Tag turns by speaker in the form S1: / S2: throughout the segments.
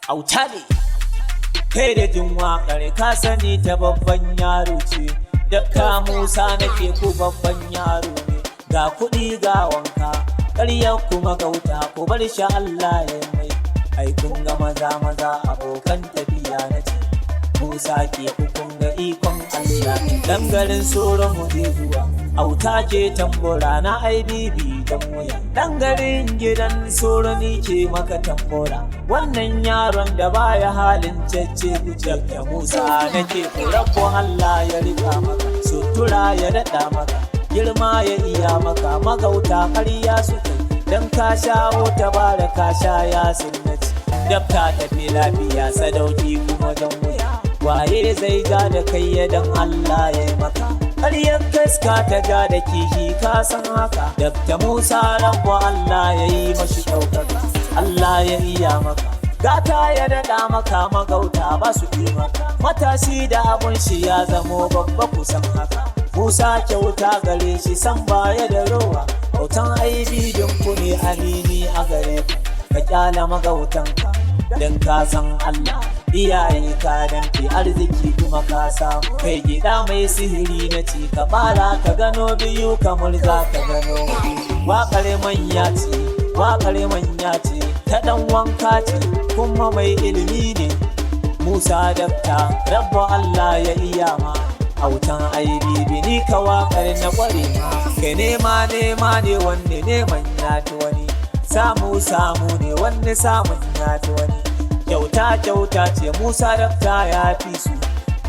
S1: auta ne kai da jin waƙar ka sani ta babban yaro ce, Dakta Musa nake ku babban yaro ne, ga kuɗi ga wanka ƙaryar kuma gauta ku bar shi Allah ya mai, ai kun ga maza abokan tafiya na ce, Musa ke kun ga ikon Allah, dan garin tsoron mu zuwa auta ke tambura na IBB dan wuya, dan garin gidan tsoroni ke maka tambura, wannan yaron da baya halin cece kucek da Musa nake ku rabbo Allah ya rika maka, sutura ya daɗa maka, girma ya iya maka, magauta ƙarya su kai dan ka shawo ta bara ka sha ya sunnaci, Dakta tafi lafiya sadauki kuma dan wuya, waye zai ja da kai dan Allah ya yi maka, ƙaryar kaska ta ja da kihi ka san haka, Dakta Musa rabbo Allah ya yi mashi ɗaukaka, Allah ya iya maka, gata ya daɗa maka, magauta ba su yi maka, matashi da abun shi ya zamo babba kusan haka, Musa kyauta gare shi san baya da rowa, autan aibi don ku ne amini a gare ka kyala magautanka don ka san Allah, iyaye ka danke arziki kuma ka samu, kai gida mai sihiri na ci ka bara ka gano biyu kamar za ka gano waƙar manya ce ta ɗan wanka ce kuma mai ilimi ne, Musa Dakta rabbo Allah ya iya ma, autan aibibi ni ka waƙar na ƙware ma, kai nema ne wanne neman ya ci wani, samu ne wanne samun ya ci wani, kyauta ce Musa Dakta ya fi su,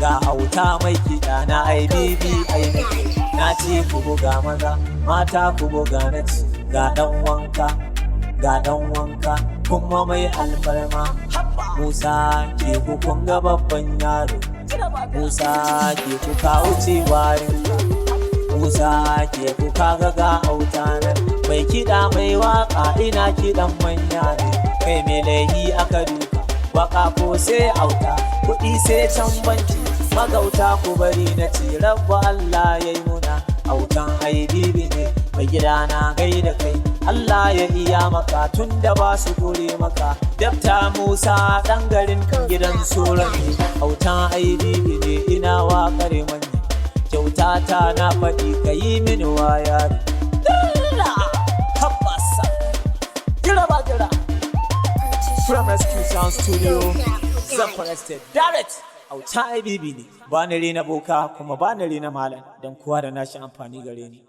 S1: ga auta mai kiɗa na IBB ainihi, na ce ku buga maza mata ku buga na ci, ga ɗan wanka kuma mai alfarma, Musa ke ku kunga babban yaro, Musa ke ku kawo cewarin, Musa ke ku kaga ga auta nan, mai kiɗa mai waƙa ina kiɗan manya ne, kai mai laihi aka duka waka ko sai auta, kuɗi sai can banki, magauta ku bari na ce rabba Allah ya yi muna, autan aibibi ne mai gida na gaida kai, Allah ya iya maka tun da ba su kore maka, Dakta Musa ɗan garin gidan tsoron ne, autan aibibi ne ina waƙar manya, kyauta ta na faɗi ka yi mini waya From SQ Sound Studio, Zafarested Direct, auta IBB ne, ba na rena boka kuma ba na rena malam, don kowa da nashi amfani gare ni.